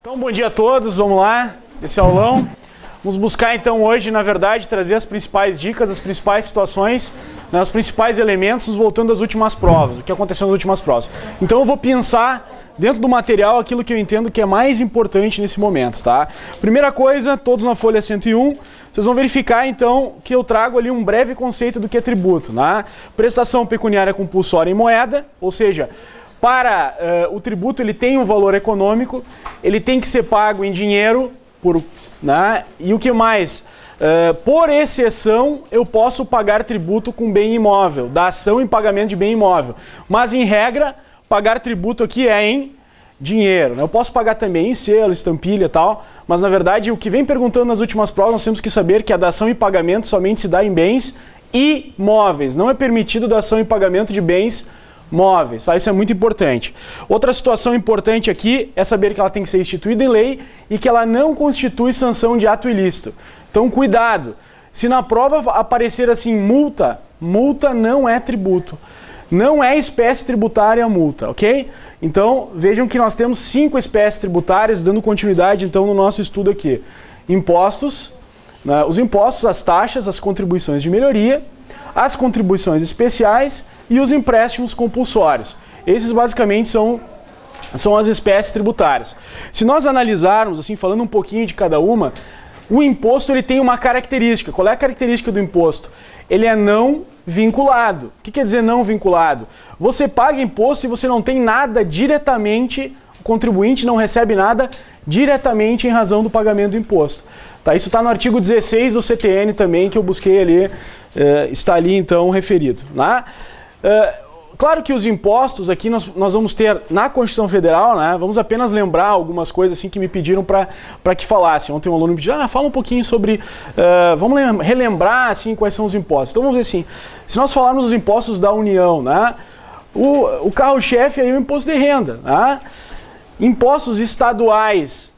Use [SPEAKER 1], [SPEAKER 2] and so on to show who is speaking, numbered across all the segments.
[SPEAKER 1] Então, bom dia a todos, vamos lá, esse aulão. Vamos buscar então hoje, na verdade, trazer as principais dicas, as principais situações, né, os principais elementos, voltando às últimas provas, o que aconteceu nas últimas provas. Então eu vou pensar dentro do material aquilo que eu entendo que é mais importante nesse momento, tá? Primeira coisa, todos na folha 101, vocês vão verificar então que eu trago ali um breve conceito do que é tributo, né? Prestação pecuniária compulsória em moeda, ou seja, para o tributo ele tem um valor econômico, ele tem que ser pago em dinheiro, né? E o que mais? Por exceção, eu posso pagar tributo com bem imóvel, dação em pagamento de bem imóvel. Mas, em regra, pagar tributo aqui é em dinheiro, né? Eu posso pagar também em selo, estampilha e tal, mas, na verdade, o que vem perguntando nas últimas provas, nós temos que saber que a dação em pagamento somente se dá em bens imóveis. Não é permitido dação em pagamento de bens móveis, tá? Isso é muito importante. Outra situação importante aqui é saber que ela tem que ser instituída em lei e que ela não constitui sanção de ato ilícito. Então, cuidado. Se na prova aparecer assim, multa não é tributo. Não é espécie tributária a multa, ok? Então, vejam que nós temos 5 espécies tributárias, dando continuidade então no nosso estudo aqui. Impostos, né? Os impostos, as taxas, as contribuições de melhoria, as contribuições especiais e os empréstimos compulsórios. Esses basicamente são as espécies tributárias. Se nós analisarmos, assim, falando um pouquinho de cada uma, o imposto ele tem uma característica. Qual é a característica do imposto? Ele é não vinculado. O que quer dizer não vinculado? Você paga imposto e você não tem nada diretamente, o contribuinte não recebe nada diretamente em razão do pagamento do imposto. Tá? Isso está no artigo 16 do CTN também, que eu busquei ali, está ali então referido. Né? Claro que os impostos aqui nós vamos ter na Constituição Federal, né? Vamos apenas lembrar algumas coisas assim que me pediram para que falasse. Ontem um aluno me pediu, fala um pouquinho sobre, vamos relembrar assim quais são os impostos. Então vamos ver assim, se nós falarmos dos impostos da União, né? O carro-chefe aí é o imposto de renda, né? Impostos estaduais,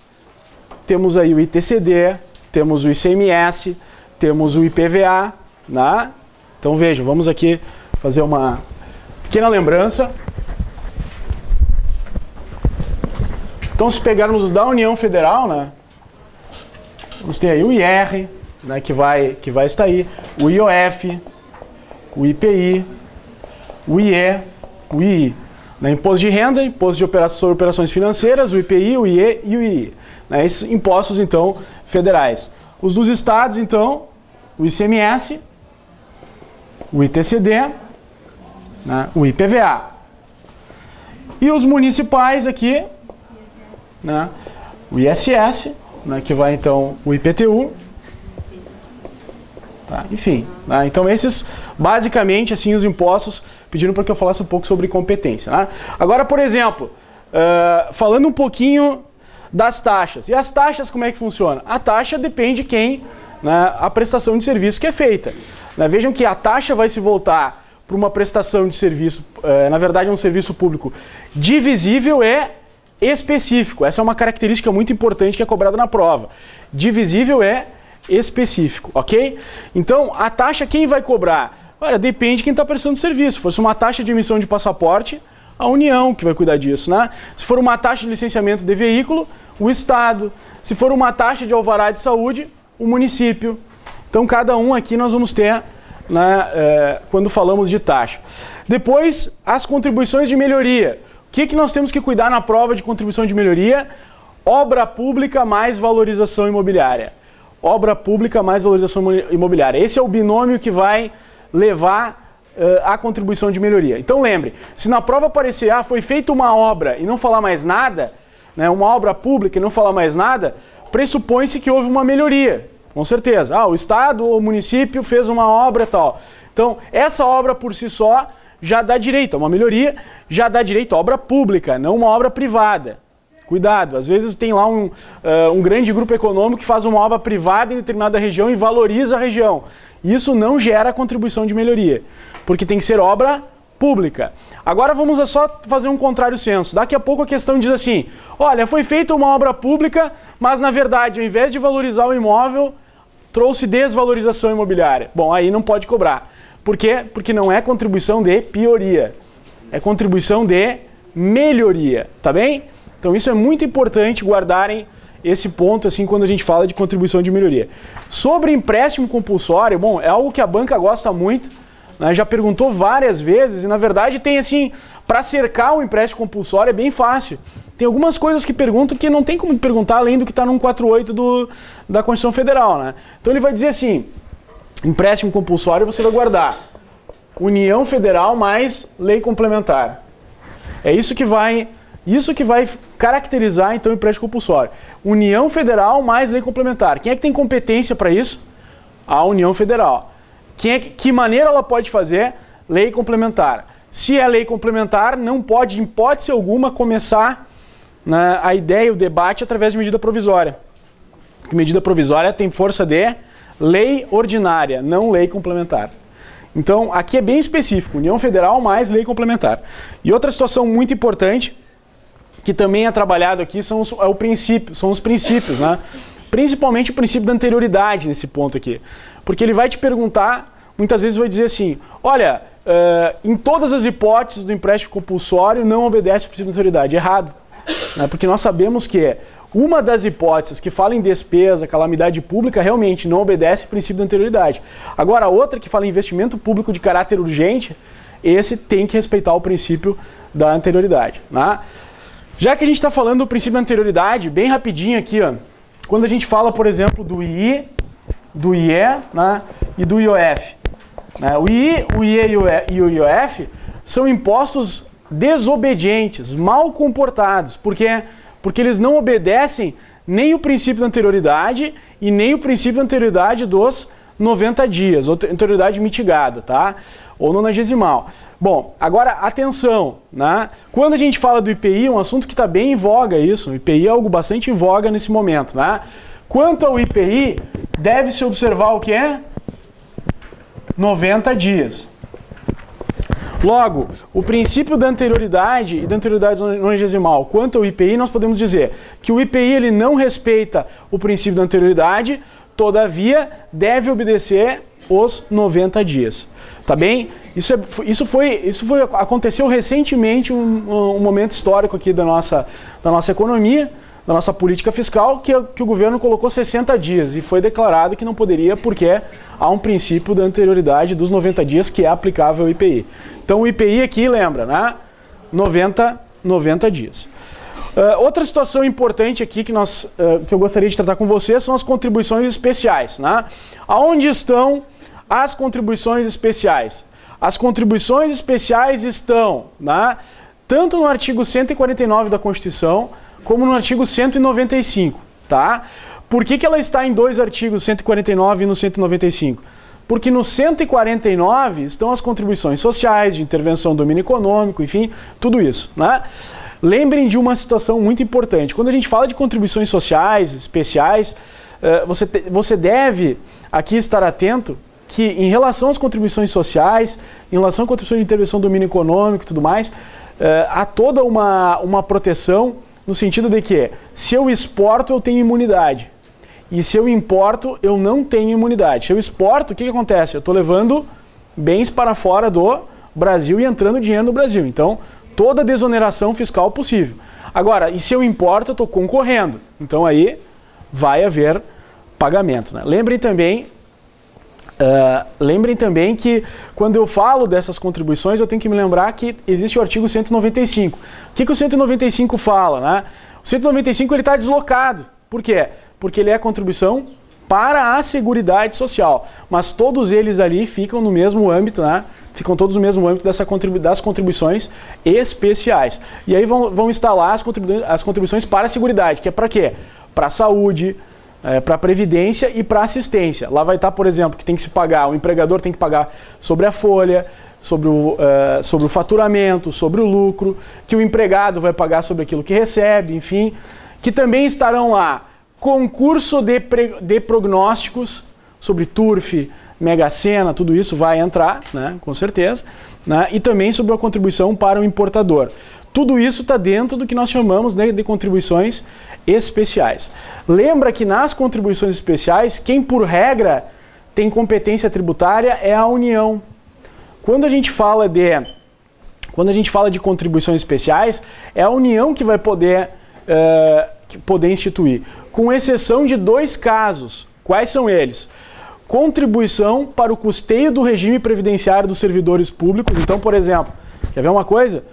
[SPEAKER 1] temos aí o ITCD, temos o ICMS, temos o IPVA, né? Então vejam, vamos aqui fazer uma pequena lembrança. Então, se pegarmos os da União Federal, né, vamos ter aí o IR, né, que vai estar aí, o IOF, o IPI, o IE, o II. Né, imposto de renda, imposto sobre operações financeiras, o IPI, o IE e o II. Né, esses impostos, então, federais. Os dos estados, então, o ICMS, o ITCD, né, o IPVA. E os municipais aqui, né, o ISS, né, que vai então o IPTU, tá, enfim. Né, então esses, basicamente, assim, os impostos, pediram para que eu falasse um pouco sobre competência. Né? Agora, por exemplo, falando um pouquinho das taxas. E as taxas, como é que funciona? A taxa depende de quem, né, a prestação de serviço que é feita. Né, vejam que a taxa vai se voltar para uma prestação de serviço, na verdade é um serviço público divisível e específico. Essa é uma característica muito importante que é cobrada na prova. Divisível e específico, ok? Então, a taxa quem vai cobrar? Olha, depende de quem está prestando serviço. Se fosse uma taxa de emissão de passaporte, a União que vai cuidar disso, né? Se for uma taxa de licenciamento de veículo, o Estado. Se for uma taxa de alvará de saúde, o município. Então, cada um aqui nós vamos ter, né, quando falamos de taxa. Depois, as contribuições de melhoria. O que nós temos que cuidar na prova de contribuição de melhoria? Obra pública mais valorização imobiliária. Obra pública mais valorização imobiliária. Esse é o binômio que vai levar a contribuição de melhoria. Então lembre, se na prova aparecer, foi feita uma obra e não falar mais nada, né, uma obra pública e não falar mais nada, pressupõe-se que houve uma melhoria. Com certeza. O Estado ou o município fez uma obra e tal. Então, essa obra por si só já dá direito a uma melhoria, já dá direito a obra pública, não uma obra privada. Cuidado, às vezes tem lá um grande grupo econômico que faz uma obra privada em determinada região e valoriza a região. Isso não gera contribuição de melhoria, porque tem que ser obra pública. Agora vamos só fazer um contrário senso. Daqui a pouco a questão diz assim, olha, foi feita uma obra pública, mas na verdade, ao invés de valorizar o imóvel, trouxe desvalorização imobiliária. Bom, aí não pode cobrar. Por quê? Porque não é contribuição de pioria, é contribuição de melhoria, tá bem? Então isso é muito importante guardarem esse ponto assim quando a gente fala de contribuição de melhoria. Sobre empréstimo compulsório, bom, é algo que a banca gosta muito, né? Já perguntou várias vezes e na verdade tem assim, para cercar o empréstimo compulsório é bem fácil. Tem algumas coisas que perguntam que não tem como perguntar além do que está no 148 da Constituição Federal, né? Então ele vai dizer assim, empréstimo compulsório você vai guardar União Federal mais lei complementar. É isso que vai caracterizar então o empréstimo compulsório. União Federal mais lei complementar. Quem é que tem competência para isso? A União Federal. Que maneira ela pode fazer? Lei complementar. Se é lei complementar, não pode, em hipótese alguma, começar a ideia, o debate através de medida provisória. Porque medida provisória tem força de lei ordinária, não lei complementar. Então, aqui é bem específico, União Federal mais lei complementar. E outra situação muito importante, que também é trabalhado aqui, são os princípios, né? Principalmente o princípio da anterioridade nesse ponto aqui. Porque ele vai te perguntar, muitas vezes vai dizer assim, olha, em todas as hipóteses do empréstimo compulsório não obedece o princípio da anterioridade. Errado. Né? Porque nós sabemos que uma das hipóteses que fala em despesa, calamidade pública, realmente não obedece o princípio da anterioridade. Agora, a outra que fala em investimento público de caráter urgente, esse tem que respeitar o princípio da anterioridade. Né? Já que a gente está falando do princípio da anterioridade, bem rapidinho aqui, ó, quando a gente fala, por exemplo, do II, do IE, né, e do IOF. Né? O II, o IE e o IOF são impostos desobedientes, mal comportados. Por quê? Porque eles não obedecem nem o princípio da anterioridade e nem o princípio da anterioridade dos 90 dias, ou anterioridade mitigada, tá? Ou nonagesimal. Bom, agora atenção, né? Quando a gente fala do IPI, um assunto que está bem em voga isso, o IPI é algo bastante em voga nesse momento, né? Quanto ao IPI, deve-se observar o que é? 90 dias. Logo, o princípio da anterioridade e da anterioridade nonagesimal quanto ao IPI, nós podemos dizer que o IPI ele não respeita o princípio da anterioridade, todavia deve obedecer os 90 dias. Tá bem? Aconteceu recentemente um momento histórico aqui da nossa economia, da nossa política fiscal, que o governo colocou 60 dias e foi declarado que não poderia porque há um princípio da anterioridade dos 90 dias que é aplicável ao IPI. Então o IPI aqui, lembra, né? 90 dias. Outra situação importante aqui que eu gostaria de tratar com vocês são as contribuições especiais. Né? Aonde estão as contribuições especiais? As contribuições especiais estão, né, tanto no artigo 149 da Constituição, como no artigo 195, tá? Por que ela está em dois artigos, 149 e no 195? Porque no 149 estão as contribuições sociais, de intervenção do domínio econômico, enfim, tudo isso, né? Lembrem de uma situação muito importante. Quando a gente fala de contribuições sociais, especiais, você deve aqui estar atento que em relação às contribuições sociais, em relação à contribuição de intervenção do domínio econômico e tudo mais, há toda uma proteção no sentido de que se eu exporto eu tenho imunidade e se eu importo eu não tenho imunidade. Se eu exporto, o que acontece? Eu estou levando bens para fora do Brasil e entrando dinheiro no Brasil. Então, toda a desoneração fiscal possível. Agora, e se eu importo, eu estou concorrendo. Então aí vai haver pagamento. Né? Lembrem também que quando eu falo dessas contribuições, eu tenho que me lembrar que existe o artigo 195. O que o 195 fala? Né? O 195 está deslocado. Por quê? Porque ele é contribuição para a Seguridade Social. Mas todos eles ali ficam no mesmo âmbito, né? Ficam todos no mesmo âmbito das contribuições especiais. E aí vão estar lá as contribuições para a Seguridade, que é para quê? Para a saúde, para a previdência e para a assistência. Lá vai estar, por exemplo, que tem que se pagar, o empregador tem que pagar sobre a folha, sobre o faturamento, sobre o lucro, que o empregado vai pagar sobre aquilo que recebe, enfim, que também estarão lá concurso de prognósticos sobre turf, Mega Sena, tudo isso vai entrar, né, com certeza, né, e também sobre a contribuição para o importador. Tudo isso está dentro do que nós chamamos, né, de contribuições especiais. Lembra que nas contribuições especiais, quem por regra tem competência tributária é a União. Quando a gente fala de contribuições especiais, é a União que vai poder poder instituir. Com exceção de 2 casos. Quais são eles? Contribuição para o custeio do regime previdenciário dos servidores públicos. Então, por exemplo, quer ver uma coisa?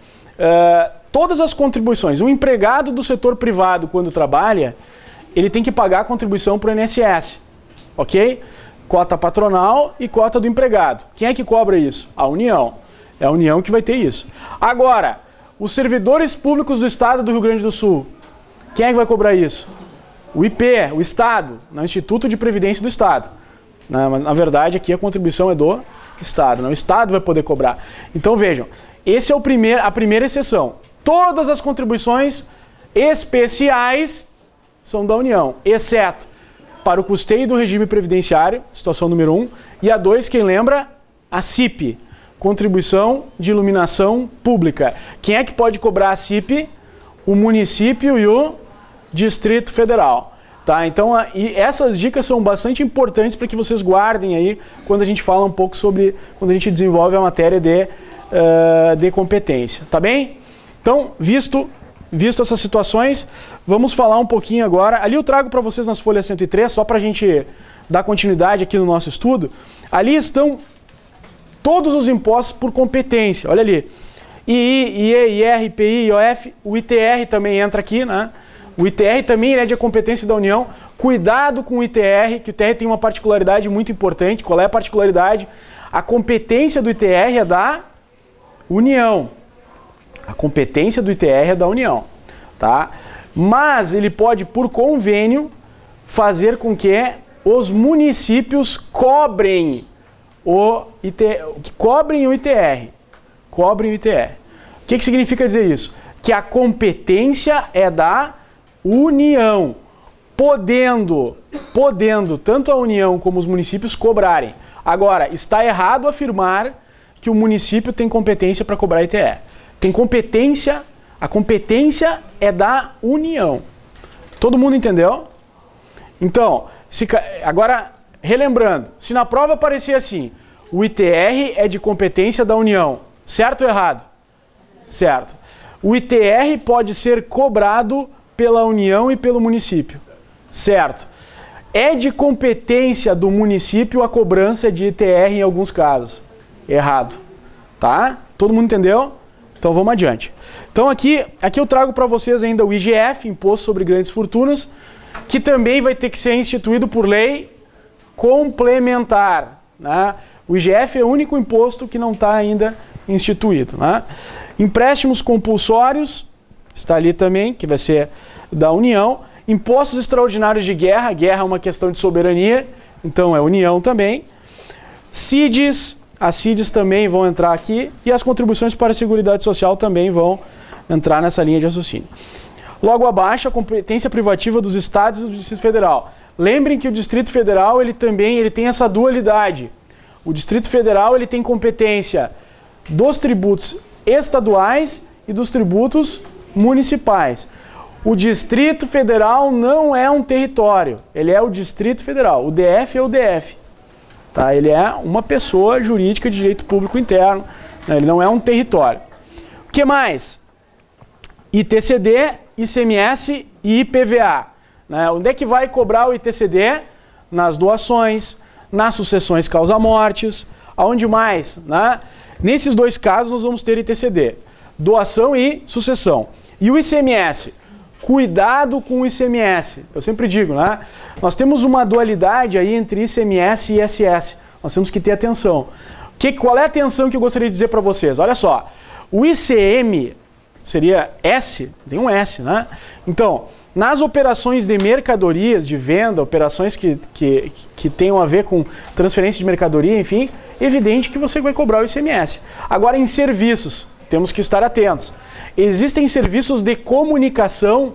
[SPEAKER 1] Todas as contribuições, o empregado do setor privado, quando trabalha, ele tem que pagar a contribuição para o INSS, ok? Cota patronal e cota do empregado. Quem é que cobra isso? A União. É a União que vai ter isso. Agora, os servidores públicos do Estado do Rio Grande do Sul, quem é que vai cobrar isso? O IP, o Estado, no Instituto de Previdência do Estado. Na verdade, aqui a contribuição é do Estado, o Estado vai poder cobrar. Então vejam, esse é a primeira exceção. Todas as contribuições especiais são da União, exceto para o custeio do regime previdenciário, situação número 1, e a 2, quem lembra? A CIP, Contribuição de Iluminação Pública. Quem é que pode cobrar a CIP? O município e o Distrito Federal. Tá, então, essas dicas são bastante importantes para que vocês guardem aí quando a gente fala um pouco sobre, quando a gente desenvolve a matéria de competência, tá bem? Então, visto essas situações, vamos falar um pouquinho agora. Ali eu trago para vocês nas folhas 103, só para a gente dar continuidade aqui no nosso estudo. Ali estão todos os impostos por competência, olha ali. II, IE, IR, IPI, IOF, o ITR também entra aqui, né? O ITR também é de competência da União. Cuidado com o ITR, que o ITR tem uma particularidade muito importante. Qual é a particularidade? A competência do ITR é da União. A competência do ITR é da União. Tá? Mas ele pode, por convênio, fazer com que os municípios cobrem o ITR. Cobrem o ITR. Cobrem o ITR. O que significa dizer isso? Que a competência é da União, podendo tanto a União como os municípios cobrarem. Agora, está errado afirmar que o município tem competência para cobrar ITR. Tem competência, a competência é da União. Todo mundo entendeu? Então, agora, relembrando, se na prova aparecer assim, o ITR é de competência da União, certo ou errado? Certo. O ITR pode ser cobrado pela União e pelo município. Certo. É de competência do município a cobrança de ITR em alguns casos. Errado. Tá? Todo mundo entendeu? Então vamos adiante. Então aqui eu trago para vocês ainda o IGF, Imposto sobre Grandes Fortunas, que também vai ter que ser instituído por lei complementar. Né? O IGF é o único imposto que não está ainda instituído. Né? Empréstimos compulsórios, está ali também, que vai ser da União. Impostos extraordinários de guerra, guerra é uma questão de soberania, então é União também. CIDs, as CIDs também vão entrar aqui, e as contribuições para a Seguridade Social também vão entrar nessa linha de raciocínio. Logo abaixo, a competência privativa dos estados e do Distrito Federal. Lembrem que o Distrito Federal ele tem essa dualidade. O Distrito Federal ele tem competência dos tributos estaduais e dos tributos municipais. O Distrito Federal não é um território, ele é o Distrito Federal. O DF é o DF. Tá? Ele é uma pessoa jurídica de direito público interno, né? Ele não é um território. O que mais? ITCD, ICMS e IPVA. Né? Onde é que vai cobrar o ITCD? Nas doações, nas sucessões causa-mortes, aonde mais? Né? Nesses 2 casos nós vamos ter ITCD, doação e sucessão. E o ICMS? Cuidado com o ICMS. Eu sempre digo, né? Nós temos uma dualidade aí entre ICMS e ISS. Nós temos que ter atenção. Qual é a atenção que eu gostaria de dizer para vocês? Olha só, o ICM seria S, tem um S, né? Então, nas operações de mercadorias, de venda, operações que tenham a ver com transferência de mercadoria, enfim, evidente que você vai cobrar o ICMS. Agora, em serviços, temos que estar atentos. Existem serviços de comunicação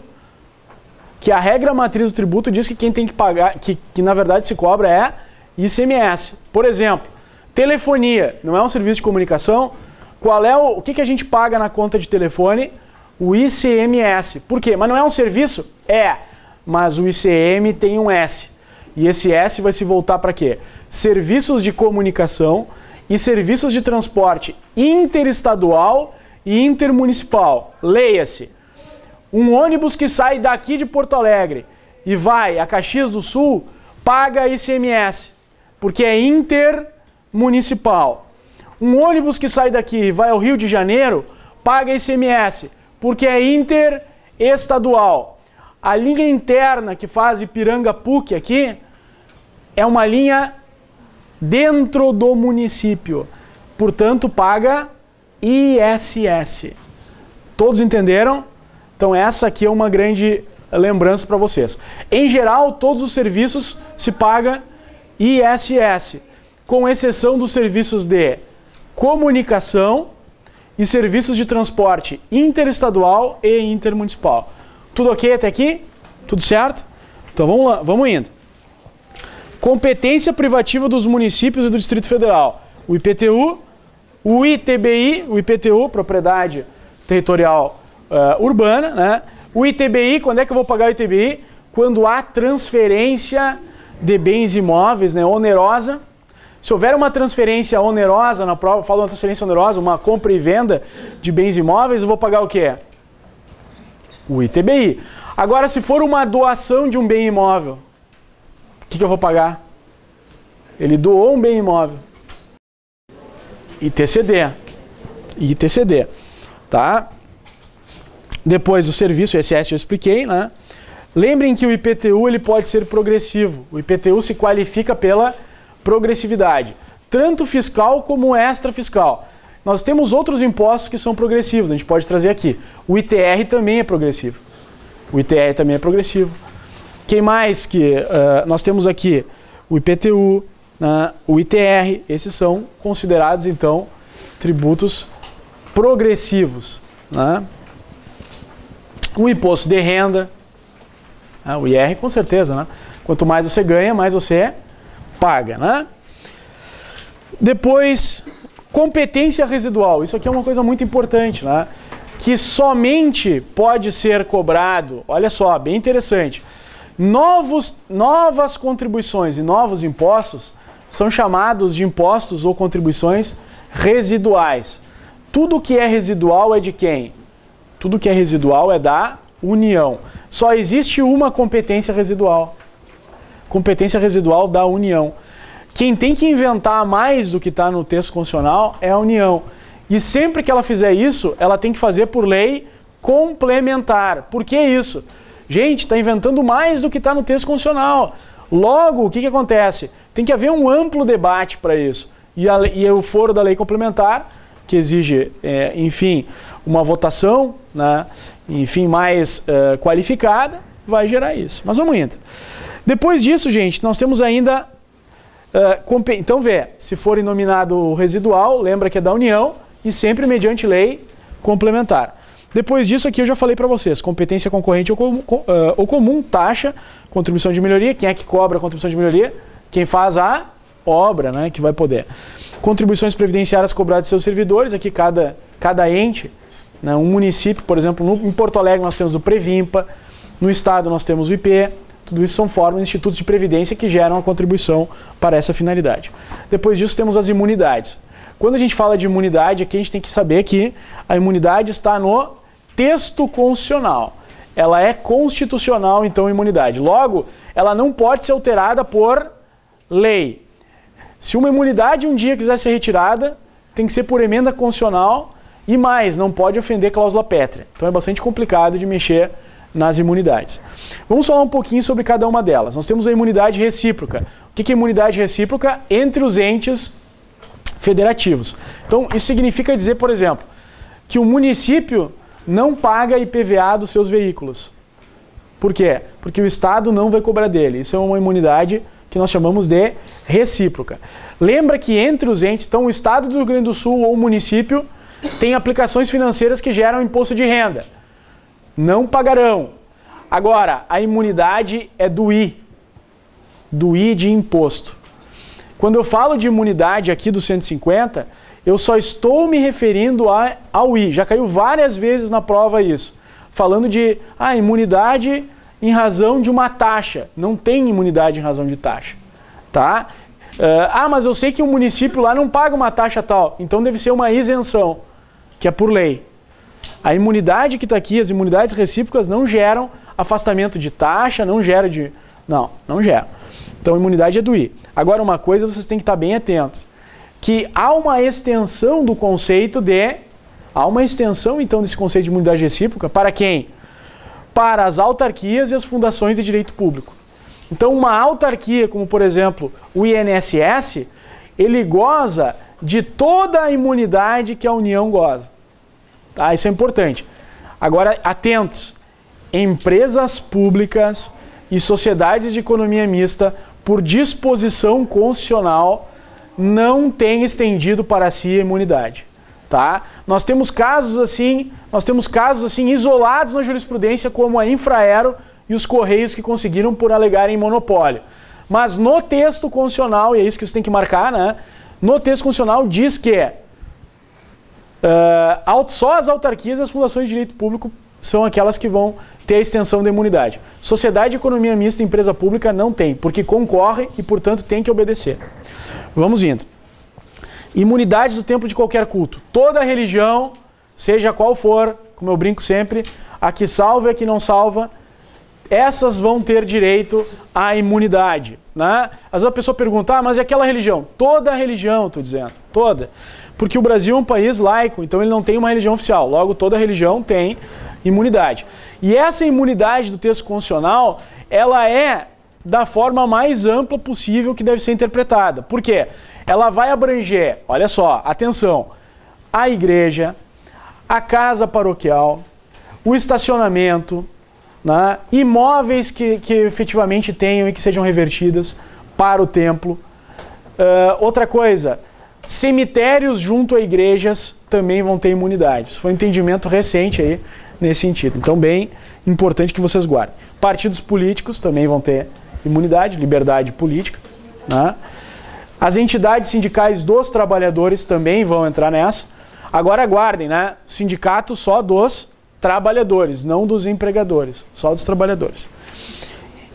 [SPEAKER 1] que a regra matriz do tributo diz que quem tem que pagar, que na verdade se cobra é ICMS. Por exemplo, telefonia, não é um serviço de comunicação? O que a gente paga na conta de telefone? O ICMS. Por quê? Mas não é um serviço? É. Mas o ICM tem um S. E esse S vai se voltar para quê? Serviços de comunicação e serviços de transporte interestadual e intermunicipal. Leia-se. Um ônibus que sai daqui de Porto Alegre e vai a Caxias do Sul, paga ICMS, porque é intermunicipal. Um ônibus que sai daqui e vai ao Rio de Janeiro, paga ICMS, porque é interestadual. A linha interna que faz Ipiranga-PUC aqui é uma linha dentro do município. Portanto, paga ISS. Todos entenderam? Então essa aqui é uma grande lembrança para vocês. Em geral, todos os serviços se paga ISS, com exceção dos serviços de comunicação e serviços de transporte interestadual e intermunicipal. Tudo ok até aqui? Tudo certo? Então vamos lá, vamos indo. Competência privativa dos municípios e do Distrito Federal. O IPTU, o ITBI, o IPTU, propriedade territorial urbana, né? O ITBI, quando é que eu vou pagar o ITBI? Quando há transferência de bens imóveis, né, onerosa. Se houver uma transferência onerosa, na prova, eu falo uma transferência onerosa, uma compra e venda de bens imóveis, eu vou pagar o quê? O ITBI. Agora, se for uma doação de um bem imóvel, o que eu vou pagar? Ele doou um bem imóvel. ITCD. ITCD. Tá? Depois o serviço, o ISS eu expliquei, né? Lembrem que o IPTU ele pode ser progressivo. O IPTU se qualifica pela progressividade, tanto fiscal como extrafiscal. Nós temos outros impostos que são progressivos, a gente pode trazer aqui. O ITR também é progressivo. O ITR também é progressivo. Quem mais que nós temos aqui? O IPTU, o ITR, esses são considerados então tributos progressivos, né? O imposto de renda, o IR com certeza, né? Quanto mais você ganha, mais você paga, né? Depois, competência residual. Isso aqui é uma coisa muito importante, né? Que somente pode ser cobrado, olha só, bem interessante, novas contribuições e novos impostos são chamados de impostos ou contribuições residuais. Tudo que é residual é de quem? Tudo que é residual é da União. Só existe uma competência residual. Competência residual da União. Quem tem que inventar mais do que está no texto constitucional é a União. E sempre que ela fizer isso, ela tem que fazer por lei complementar. Por que isso? Gente, está inventando mais do que está no texto constitucional. Logo, o que acontece? Tem que haver um amplo debate para isso. E o foro da lei complementar, que exige, enfim, uma votação, né, enfim, mais qualificada, vai gerar isso. Mas vamos indo. Depois disso, gente, nós temos ainda... então, se for inominado residual, lembra que é da União e sempre mediante lei complementar. Depois disso, aqui eu já falei para vocês, competência concorrente ou comum, taxa, contribuição de melhoria. Quem é que cobra a contribuição de melhoria? Quem faz a obra, né, que vai poder. Contribuições previdenciárias cobradas de seus servidores, aqui cada ente, né, um município, por exemplo, em Porto Alegre nós temos o Previmpa, no estado nós temos o IP, tudo isso são formas, institutos de previdência que geram a contribuição para essa finalidade. Depois disso temos as imunidades. Quando a gente fala de imunidade, aqui a gente tem que saber que a imunidade está no texto constitucional. Ela é constitucional, então, a imunidade. Logo, ela não pode ser alterada por lei. Se uma imunidade um dia quiser ser retirada, tem que ser por emenda constitucional e mais, não pode ofender cláusula pétrea. Então é bastante complicado de mexer nas imunidades. Vamos falar um pouquinho sobre cada uma delas. Nós temos a imunidade recíproca. O que é imunidade recíproca? Entre os entes federativos. Então isso significa dizer, por exemplo, que o município não paga IPVA dos seus veículos. Por quê? Porque o Estado não vai cobrar dele. Isso é uma imunidade que nós chamamos de recíproca. Lembra que entre os entes, então o Estado do Rio Grande do Sul ou o município tem aplicações financeiras que geram imposto de renda. Não pagarão. Agora, a imunidade é do I de imposto. Quando eu falo de imunidade aqui do 150, eu só estou me referindo ao I. Já caiu várias vezes na prova isso. Falando de imunidade em razão de uma taxa. Não tem imunidade em razão de taxa. Tá? Mas eu sei que o município lá não paga uma taxa tal. Então deve ser uma isenção, que é por lei. A imunidade que está aqui, as imunidades recíprocas não geram afastamento de taxa, não gera de... Não gera. Então a imunidade é do I. Agora uma coisa vocês têm que estar bem atentos, que há uma extensão do conceito de... Há uma extensão então desse conceito de imunidade recíproca para quem? Para as autarquias e as fundações de direito público. Então uma autarquia, como por exemplo o INSS, ele goza de toda a imunidade que a União goza. Tá? Isso é importante. Agora, atentos. Empresas públicas e sociedades de economia mista, por disposição constitucional, não têm estendido para si a imunidade. Tá? Nós temos casos assim isolados na jurisprudência, como a Infraero e os Correios, que conseguiram por alegarem monopólio. Mas no texto constitucional, e é isso que você tem que marcar, né? No texto constitucional diz que só as autarquias e as fundações de direito público são aquelas que vão ter a extensão da imunidade. Sociedade de economia mista e empresa pública não tem, porque concorre e, portanto, tem que obedecer. Vamos indo. Imunidades do templo de qualquer culto. Toda religião, seja qual for, como eu brinco sempre, a que salva e a que não salva, essas vão ter direito à imunidade. Né? Às vezes a pessoa pergunta, mas e aquela religião? Toda religião, estou dizendo, toda. Porque o Brasil é um país laico, então ele não tem uma religião oficial. Logo, toda religião tem imunidade. E essa imunidade do texto constitucional, ela é da forma mais ampla possível que deve ser interpretada. Por quê? Ela vai abranger, olha só, atenção, a igreja, a casa paroquial, o estacionamento, né, imóveis que efetivamente tenham e que sejam revertidas para o templo. Outra coisa, cemitérios junto a igrejas também vão ter imunidade. Isso foi um entendimento recente aí nesse sentido. Então, bem importante que vocês guardem. Partidos políticos também vão ter imunidade, liberdade política. Né? As entidades sindicais dos trabalhadores também vão entrar nessa. Agora guardem, né? Sindicato só dos trabalhadores, não dos empregadores, só dos trabalhadores.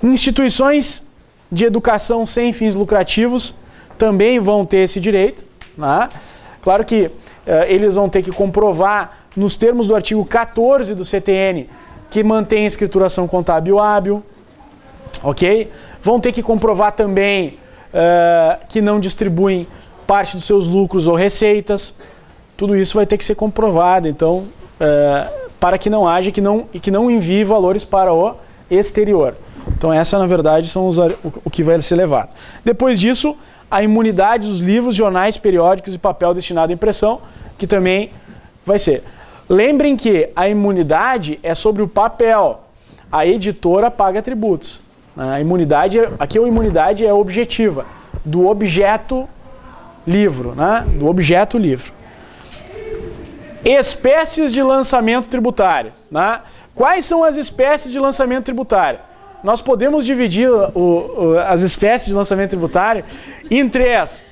[SPEAKER 1] Instituições de educação sem fins lucrativos também vão ter esse direito. Né? Claro que eles vão ter que comprovar, nos termos do artigo 14 do CTN, que mantém a escrituração contábil hábil. Ok? Vão ter que comprovar também que não distribuem parte dos seus lucros ou receitas. Tudo isso vai ter que ser comprovado, então, para que não haja e que não envie valores para o exterior. Então essa, na verdade, são o que vai ser levado. Depois disso, a imunidade dos livros, jornais, periódicos e papel destinado à impressão, que também vai ser. Lembrem que a imunidade é sobre o papel. A editora paga tributos. A imunidade, aqui a imunidade é objetiva, do objeto livro, né? Do objeto livro. Espécies de lançamento tributário. Né? Quais são as espécies de lançamento tributário? Nós podemos dividir as espécies de lançamento tributário em três.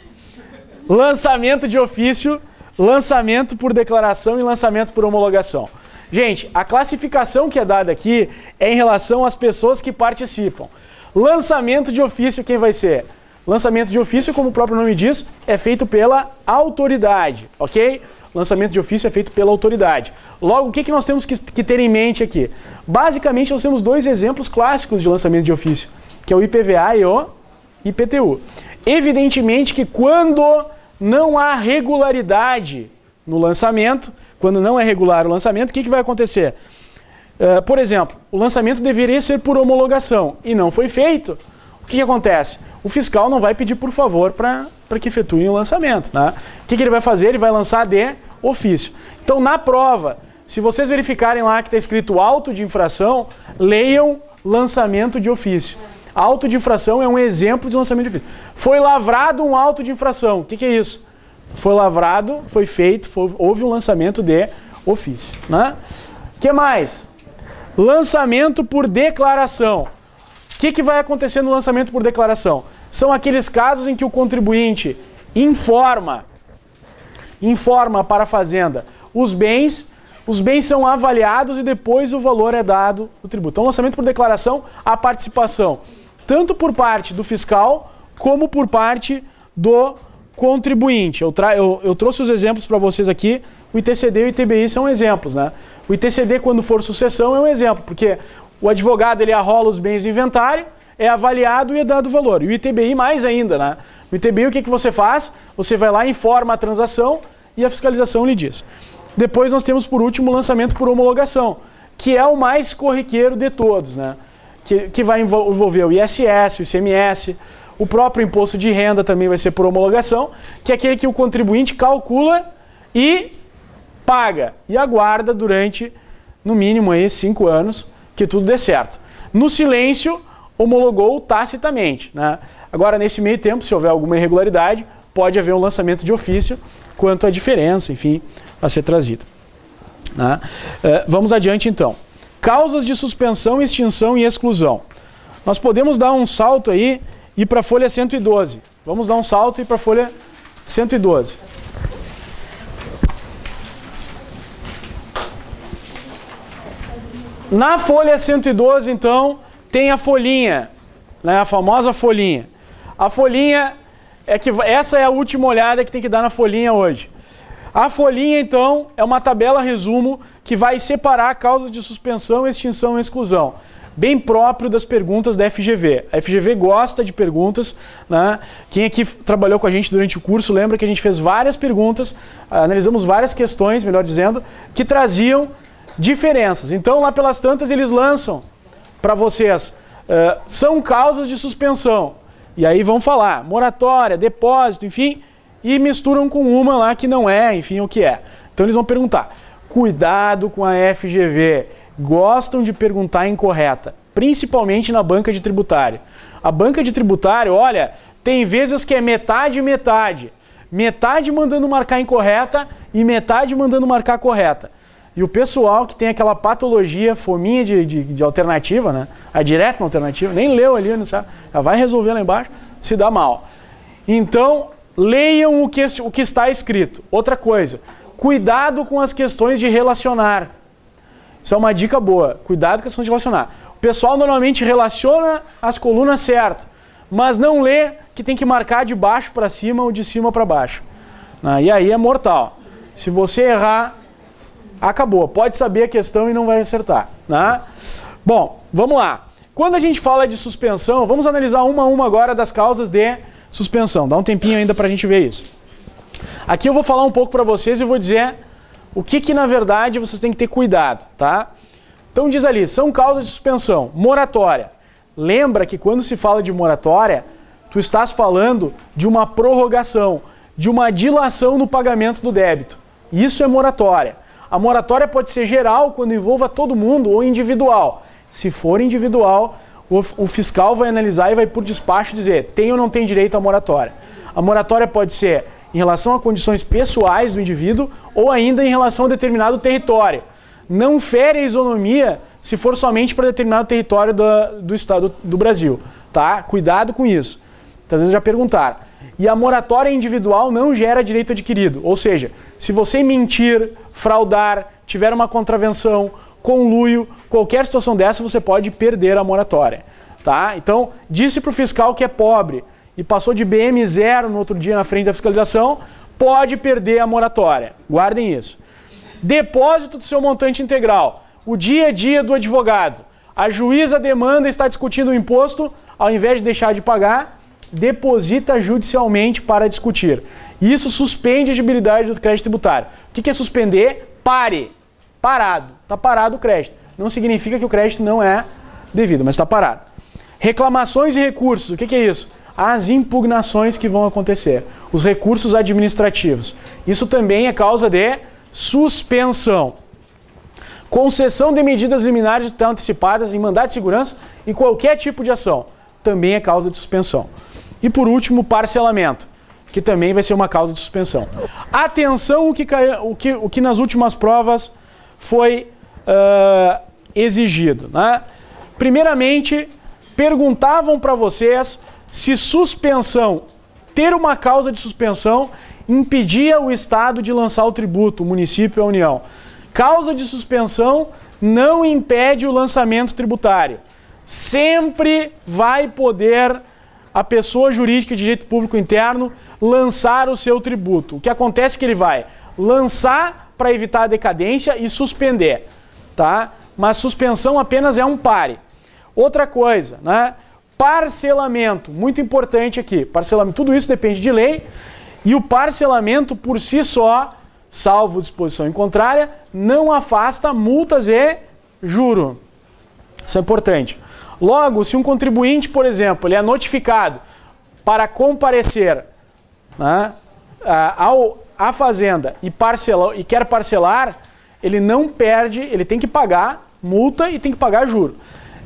[SPEAKER 1] Lançamento de ofício, lançamento por declaração e lançamento por homologação. Gente, a classificação que é dada aqui é em relação às pessoas que participam. Lançamento de ofício, quem vai ser? Lançamento de ofício, como o próprio nome diz, é feito pela autoridade, ok? Lançamento de ofício é feito pela autoridade. Logo, o que nós temos que ter em mente aqui? Basicamente, nós temos dois exemplos clássicos de lançamento de ofício, que é o IPVA e o IPTU. Evidentemente que quando não há regularidade no lançamento, quando não é regular o lançamento, o que vai acontecer? Por exemplo, o lançamento deveria ser por homologação e não foi feito. O que acontece? O fiscal não vai pedir por favor para que efetuem o lançamento. Né? O que ele vai fazer? Ele vai lançar de ofício. Então, na prova, se vocês verificarem lá que está escrito auto de infração, leiam lançamento de ofício. Auto de infração é um exemplo de lançamento de ofício. Foi lavrado um auto de infração. O que é isso? Foi lavrado, foi feito, houve um lançamento de ofício. Né? O que mais? Lançamento por declaração. O que vai acontecer no lançamento por declaração? São aqueles casos em que o contribuinte informa para a Fazenda os bens são avaliados e depois o valor é dado do tributo. Então, lançamento por declaração, a participação, tanto por parte do fiscal, como por parte do contribuinte. Eu trouxe os exemplos para vocês aqui, o ITCD e o ITBI são exemplos, né? O ITCD, quando for sucessão, é um exemplo, porque o advogado ele arrola os bens do inventário, é avaliado e é dado valor. E o ITBI mais ainda, né? No ITBI o que você faz? Você vai lá, informa a transação e a fiscalização lhe diz. Depois nós temos por último o lançamento por homologação, que é o mais corriqueiro de todos, né? Que vai envolver o ISS, o ICMS, o próprio imposto de renda também vai ser por homologação, que é aquele que o contribuinte calcula e paga e aguarda durante, no mínimo, aí, 5 anos, que tudo dê certo. No silêncio, homologou tacitamente, né? Agora, nesse meio tempo, se houver alguma irregularidade, pode haver um lançamento de ofício quanto à diferença, enfim, a ser trazida. Né? Vamos adiante, então. Causas de suspensão, extinção e exclusão. Nós podemos dar um salto aí e ir para a folha 112. Vamos dar um salto e ir para a folha 112. Na folha 112, então, tem a folhinha, né, a famosa folhinha. A folhinha, essa é a última olhada que tem que dar na folhinha hoje. A folhinha, então, é uma tabela resumo que vai separar causas de suspensão, extinção e exclusão. Bem próprio das perguntas da FGV. A FGV gosta de perguntas, né? Quem aqui trabalhou com a gente durante o curso lembra que a gente fez várias perguntas, analisamos várias questões, melhor dizendo, que traziam diferenças. Então, lá pelas tantas, eles lançam para vocês, são causas de suspensão. E aí vão falar moratória, depósito, enfim, e misturam com uma lá que não é, enfim, o que é. Então eles vão perguntar. Cuidado com a FGV. Gostam de perguntar incorreta, principalmente na banca de tributário. A banca de tributário, olha, tem vezes que é metade e metade. Metade mandando marcar incorreta e metade mandando marcar correta. E o pessoal que tem aquela patologia, fominha de alternativa, né? A direta na alternativa, nem leu ali, não sabe? Já vai resolver lá embaixo, se dá mal. Então, leiam o que está escrito. Outra coisa, cuidado com as questões de relacionar. Isso é uma dica boa, cuidado com as questões de relacionar. O pessoal normalmente relaciona as colunas certo, mas não lê que tem que marcar de baixo para cima ou de cima para baixo. E aí é mortal. Se você errar, acabou. Pode saber a questão e não vai acertar. Né? Bom, vamos lá. Quando a gente fala de suspensão, vamos analisar uma a uma agora das causas de suspensão. Dá um tempinho ainda para a gente ver isso. Aqui eu vou falar um pouco para vocês e vou dizer o que na verdade vocês têm que ter cuidado. Tá? Então diz ali, são causas de suspensão. Moratória. Lembra que quando se fala de moratória, tu estás falando de uma prorrogação, de uma dilação no pagamento do débito. Isso é moratória. A moratória pode ser geral, quando envolva todo mundo, ou individual. Se for individual, o fiscal vai analisar e vai por despacho dizer tem ou não tem direito à moratória. A moratória pode ser em relação a condições pessoais do indivíduo ou ainda em relação a determinado território. Não fere a isonomia se for somente para determinado território do estado do Brasil. Tá? Cuidado com isso. Às vezes já perguntaram. E a moratória individual não gera direito adquirido. Ou seja, se você mentir, fraudar, tiver uma contravenção, conluio, qualquer situação dessa, você pode perder a moratória. Tá? Então, disse para o fiscal que é pobre e passou de BM0 no outro dia na frente da fiscalização, pode perder a moratória. Guardem isso. Depósito do seu montante integral. O dia a dia do advogado. A juíza demanda, está discutindo o imposto, ao invés de deixar de pagar, deposita judicialmente para discutir. Isso suspende a exigibilidade do crédito tributário. O que é suspender? Pare. Parado. Está parado o crédito. Não significa que o crédito não é devido, mas está parado. Reclamações e recursos. O que é isso? As impugnações que vão acontecer. Os recursos administrativos. Isso também é causa de suspensão. Concessão de medidas liminares antecipadas em mandado de segurança e qualquer tipo de ação. Também é causa de suspensão. E por último, parcelamento, que também vai ser uma causa de suspensão. Atenção o que nas últimas provas foi exigido. Né? Primeiramente, perguntavam para vocês se suspensão, ter uma causa de suspensão, impedia o Estado de lançar o tributo, o município ou a União. Causa de suspensão não impede o lançamento tributário. Sempre vai poder a pessoa jurídica de direito público interno lançar o seu tributo. O que acontece é que ele vai lançar para evitar a decadência e suspender, tá? Mas suspensão apenas é um pare. Outra coisa, né? Parcelamento, muito importante aqui. Parcelamento, tudo isso depende de lei e o parcelamento por si só, salvo disposição em contrária, não afasta multas e juro. Isso é importante. Logo, se um contribuinte, por exemplo, ele é notificado para comparecer, né, à fazenda e quer parcelar, ele não perde, ele tem que pagar multa e tem que pagar juro.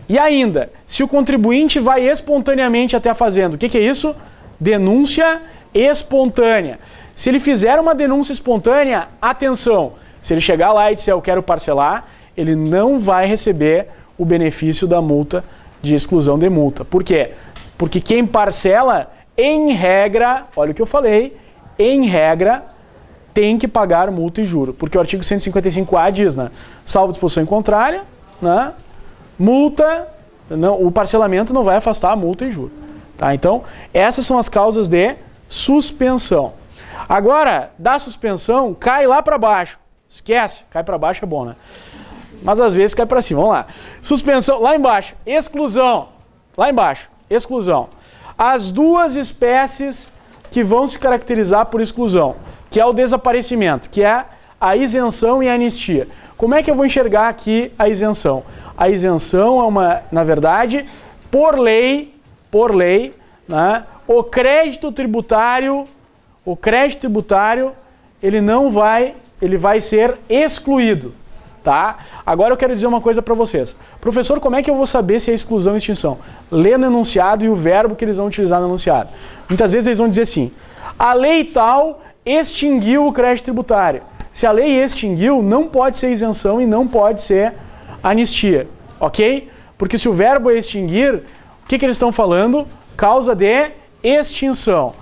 [SPEAKER 1] E ainda, se o contribuinte vai espontaneamente até a fazenda, o que é isso? Denúncia espontânea. Se ele fizer uma denúncia espontânea, atenção, se ele chegar lá e disser eu quero parcelar, ele não vai receber o benefício da multa de exclusão de multa. Por quê? Porque quem parcela, em regra, olha o que eu falei, em regra, tem que pagar multa e juro. Porque o artigo 155A diz, né? Salvo disposição em contrária, né? Multa, não, o parcelamento não vai afastar a multa e juro. Tá? Então, essas são as causas de suspensão. Agora, da suspensão, cai lá para baixo. Esquece, cai para baixo é bom, né? Mas às vezes cai para cima. Vamos lá. Suspensão, lá embaixo. Exclusão. Lá embaixo. Exclusão. As duas espécies que vão se caracterizar por exclusão, que é o desaparecimento, que é a isenção e a anistia. Como é que eu vou enxergar aqui a isenção? A isenção é uma, na verdade, por lei, né, o crédito tributário, ele vai ser excluído, tá? Agora eu quero dizer uma coisa para vocês. Professor, como é que eu vou saber se é exclusão ou extinção? Lê no enunciado e o verbo que eles vão utilizar no enunciado. Muitas vezes eles vão dizer assim, a lei tal extinguiu o crédito tributário. Se a lei extinguiu, não pode ser isenção e não pode ser anistia, ok? Porque se o verbo é extinguir, o que eles estão falando? Causa de extinção.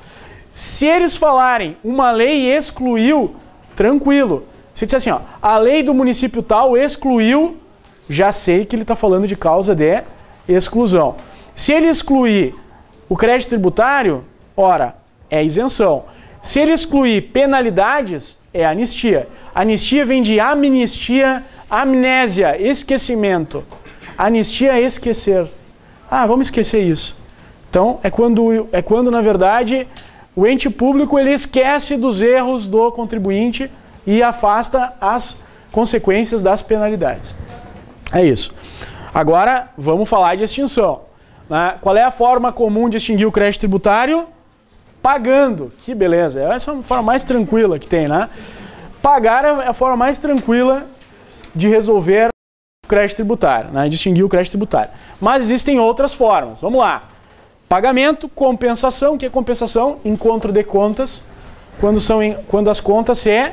[SPEAKER 1] Se eles falarem uma lei excluiu, tranquilo. Se disser assim, ó, a lei do município tal excluiu, já sei que ele está falando de causa de exclusão. Se ele excluir o crédito tributário, ora, é isenção. Se ele excluir penalidades, é anistia. Anistia vem de amnistia, amnésia, esquecimento. Anistia é esquecer. Ah, vamos esquecer isso. Então, é quando na verdade, o ente público ele esquece dos erros do contribuinte e afasta as consequências das penalidades. É isso. Agora, vamos falar de extinção. Né? Qual é a forma comum de extinguir o crédito tributário? Pagando. Que beleza. Essa é a forma mais tranquila que tem, né? Pagar é a forma mais tranquila de resolver o crédito tributário, né? De extinguir o crédito tributário. Mas existem outras formas. Vamos lá. Pagamento, compensação. O que é compensação? Encontro de contas. Quando as contas se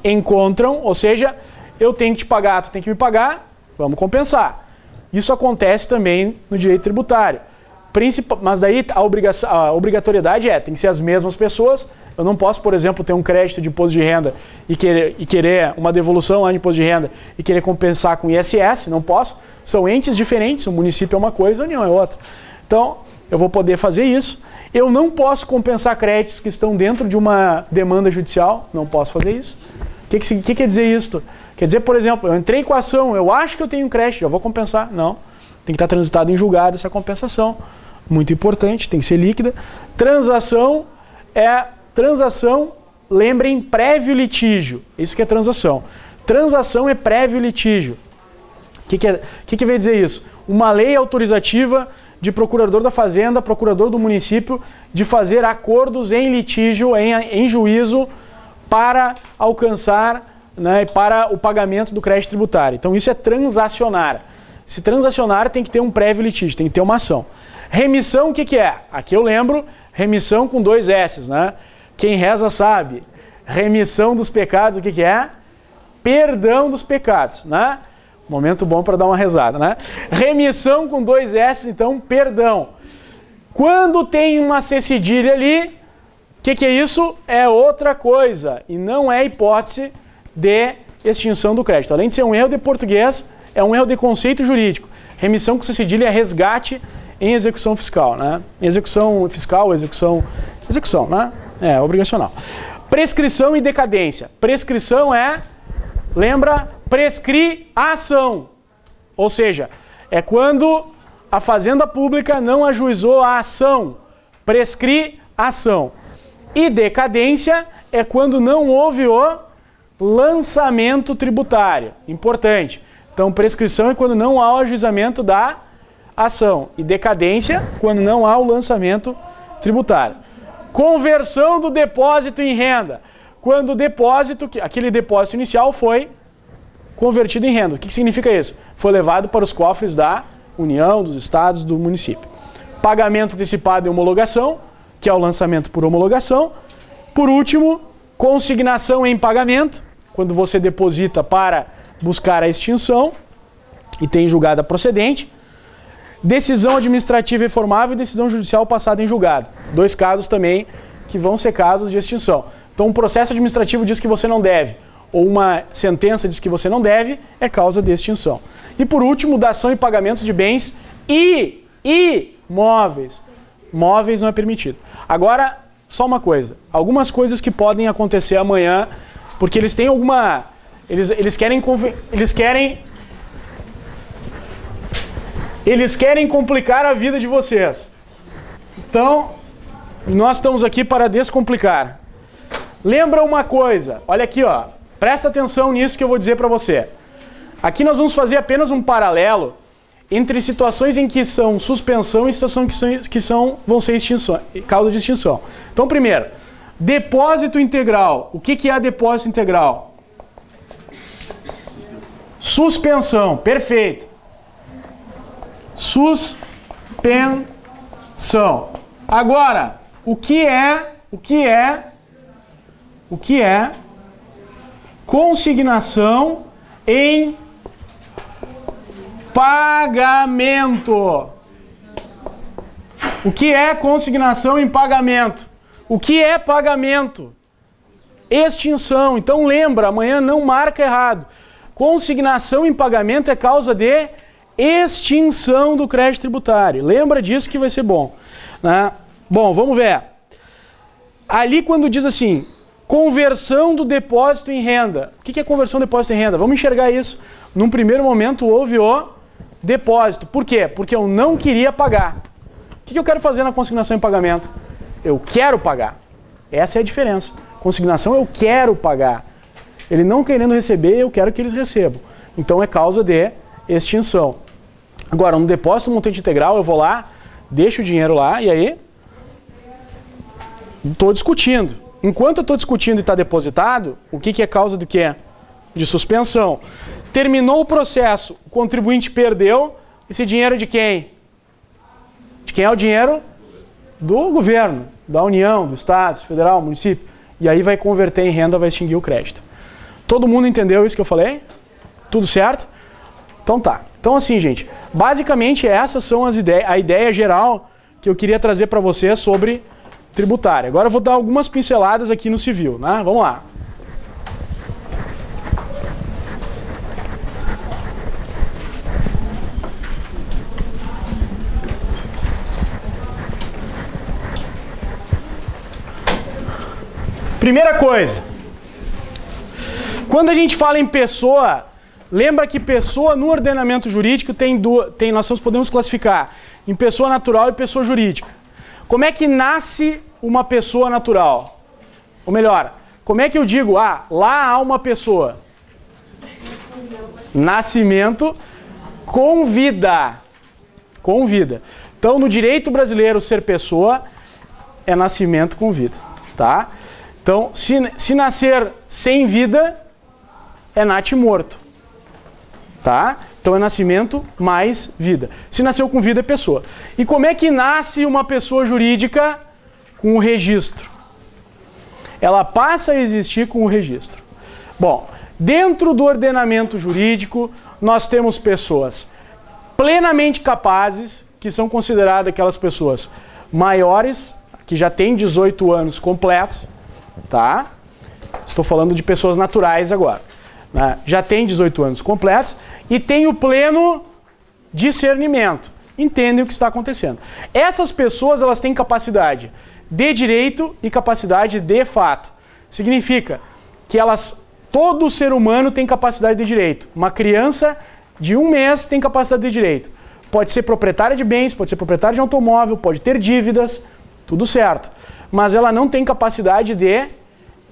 [SPEAKER 1] encontram, ou seja, eu tenho que te pagar, tu tem que me pagar, vamos compensar. Isso acontece também no direito tributário. Mas daí a obrigatoriedade tem que ser as mesmas pessoas. Eu não posso, por exemplo, ter um crédito de imposto de renda e querer uma devolução lá de imposto de renda e querer compensar com ISS, não posso. São entes diferentes, o município é uma coisa, a União é outra. Então, eu vou poder fazer isso. Eu não posso compensar créditos que estão dentro de uma demanda judicial, não posso fazer isso. O que quer dizer isso? Quer dizer, por exemplo, eu entrei com a ação, eu acho que eu tenho um crédito, eu vou compensar. Não, tem que estar transitado em julgado essa compensação. Muito importante, tem que ser líquida. Transação, lembrem, prévio litígio. Isso que é transação. Transação é prévio litígio. O que vem dizer isso? Uma lei autorizativa de procurador da fazenda, procurador do município, de fazer acordos em litígio, em juízo, para alcançar, né, para o pagamento do crédito tributário. Então isso é transacionar. Se transacionar tem que ter um prévio litígio, tem que ter uma ação. Remissão, o que é? Aqui eu lembro, remissão com 2 S, né? Quem reza sabe. Remissão dos pecados, o que é? Perdão dos pecados, né? Momento bom para dar uma rezada, né? Remissão com 2 S, então, perdão. Quando tem uma C cedilha ali, o que é isso? É outra coisa, e não é hipótese de extinção do crédito. Além de ser um erro de português, é um erro de conceito jurídico. Remissão com C cedilha é resgate em execução fiscal, né? Execução fiscal, execução, né? É obrigacional. Prescrição e decadência. Prescrição é, lembra, prescriação. Ou seja, é quando a Fazenda Pública não ajuizou a ação. Prescriação. E decadência é quando não houve o lançamento tributário. Importante. Então, prescrição é quando não há o ajuizamento da ação. E decadência, quando não há o lançamento tributário. Conversão do depósito em renda. Quando o depósito, aquele depósito inicial foi convertido em renda. O que significa isso? Foi levado para os cofres da União, dos estados, do município. Pagamento antecipado e homologação, que é o lançamento por homologação. Por último, consignação em pagamento, quando você deposita para buscar a extinção e tem julgada procedente. Decisão administrativa reformável e decisão judicial passada em julgado. 2 casos também que vão ser casos de extinção. Então, um processo administrativo diz que você não deve, ou uma sentença diz que você não deve, é causa de extinção. E por último, dação e pagamentos de bens e imóveis. Móveis não é permitido. Agora, só uma coisa. Algumas coisas que podem acontecer amanhã, porque eles têm alguma... Eles querem complicar a vida de vocês. Então, nós estamos aqui para descomplicar. Lembra uma coisa, olha aqui, ó, presta atenção nisso que eu vou dizer para você. Aqui nós vamos fazer apenas um paralelo entre situações em que são suspensão e situações vão ser extinção, causa de extinção. Então, primeiro, depósito integral. O que é depósito integral? Suspensão, perfeito. Suspensão. Agora, o que é consignação em pagamento? O que é consignação em pagamento? O que é pagamento? Extinção. Então lembra, amanhã não marca errado. Consignação em pagamento é causa de extinção do crédito tributário. Lembra disso que vai ser bom, né? Bom, vamos ver. Ali quando diz assim, conversão do depósito em renda. O que é conversão do depósito em renda? Vamos enxergar isso. Num primeiro momento houve o depósito. Por quê? Porque eu não queria pagar. O que eu quero fazer na consignação em pagamento? Eu quero pagar. Essa é a diferença. Consignação eu quero pagar. Ele não querendo receber, eu quero que eles recebam. Então é causa de extinção. Agora, no depósito montante integral, eu vou lá, deixo o dinheiro lá e aí estou discutindo. Enquanto eu estou discutindo e está depositado, o que é causa do quê? De suspensão. Terminou o processo, o contribuinte perdeu, esse dinheiro é de quem? De quem é o dinheiro? Do governo, da União, do Estado, Federal, município. E aí vai converter em renda, vai extinguir o crédito. Todo mundo entendeu isso que eu falei? Tudo certo? Então tá. Então assim, gente, basicamente essas são as ideias, a ideia geral que eu queria trazer para vocês sobre tributária. Agora eu vou dar algumas pinceladas aqui no civil, né? Vamos lá. Primeira coisa, quando a gente fala em pessoa, lembra que pessoa no ordenamento jurídico nós podemos classificar em pessoa natural e pessoa jurídica. Como é que nasce uma pessoa natural? Ou melhor, como é que eu digo, lá há uma pessoa? Nascimento com vida. Com vida. Então, no direito brasileiro, ser pessoa é nascimento com vida, tá? Então, se nascer sem vida, é natimorto, tá? Então é nascimento mais vida. Se nasceu com vida, é pessoa. E como é que nasce uma pessoa jurídica? Com o registro. Ela passa a existir com o registro. Bom, dentro do ordenamento jurídico, nós temos pessoas plenamente capazes, que são consideradas aquelas pessoas maiores, que já têm 18 anos completos, tá? Estou falando de pessoas naturais agora. Né? Já tem 18 anos completos e tem o pleno discernimento. Entendem o que está acontecendo. Essas pessoas, elas têm capacidade de direito e capacidade de fato. significa que todo ser humano tem capacidade de direito. Uma criança de 1 mês tem capacidade de direito. Pode ser proprietária de bens, pode ser proprietária de automóvel, pode ter dívidas, tudo certo. Mas ela não tem capacidade de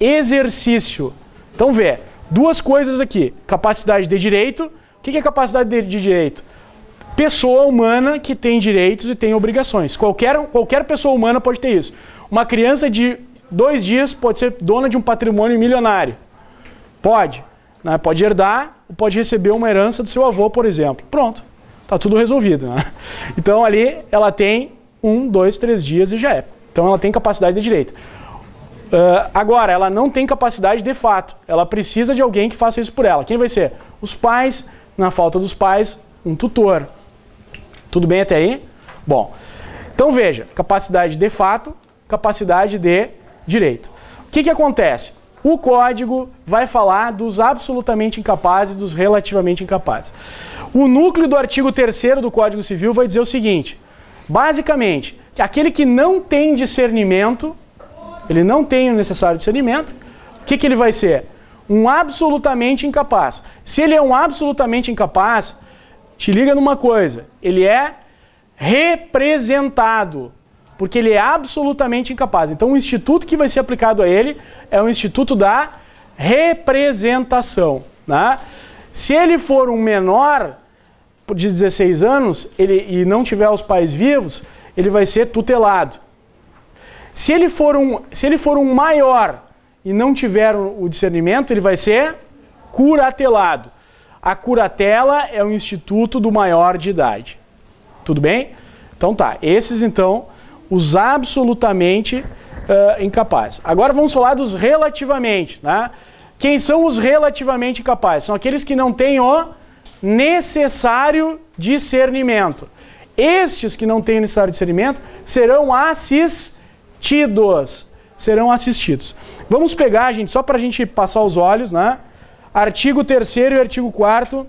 [SPEAKER 1] exercício. Então vê, 2 coisas aqui. Capacidade de direito. O que é capacidade de direito? Pessoa humana que tem direitos e tem obrigações. Qualquer pessoa humana pode ter isso. Uma criança de 2 dias pode ser dona de um patrimônio milionário. Pode. Né? Pode herdar ou pode receber uma herança do seu avô, por exemplo. Pronto. Está tudo resolvido. Né? Então ali ela tem 1, 2, 3 dias e já é. Então ela tem capacidade de direito. Agora, ela não tem capacidade de fato. Ela precisa de alguém que faça isso por ela. Quem vai ser? Os pais. Na falta dos pais, um tutor. Tudo bem até aí? Bom, então veja, capacidade de fato, capacidade de direito. O que acontece? O código vai falar dos absolutamente incapazes e dos relativamente incapazes. O núcleo do artigo 3º do Código Civil vai dizer o seguinte, basicamente, que aquele que não tem discernimento, ele não tem o necessário discernimento, o que ele vai ser? Um absolutamente incapaz. Se ele é um absolutamente incapaz, te liga numa coisa, ele é representado, porque ele é absolutamente incapaz. Então o instituto que vai ser aplicado a ele é o instituto da representação. Né? Se ele for um menor de 16 anos e não tiver os pais vivos, ele vai ser tutelado. Se ele for um maior e não tiver o discernimento, ele vai ser curatelado. A curatela é o instituto do maior de idade. Tudo bem? Então tá, esses então, os absolutamente incapazes. Agora vamos falar dos relativamente. Né? Quem são os relativamente incapazes? São aqueles que não têm o necessário discernimento. Estes que não têm o necessário discernimento serão assistidos. Serão assistidos. Vamos pegar, gente, só para a gente passar os olhos, né? Artigo 3º e artigo 4º.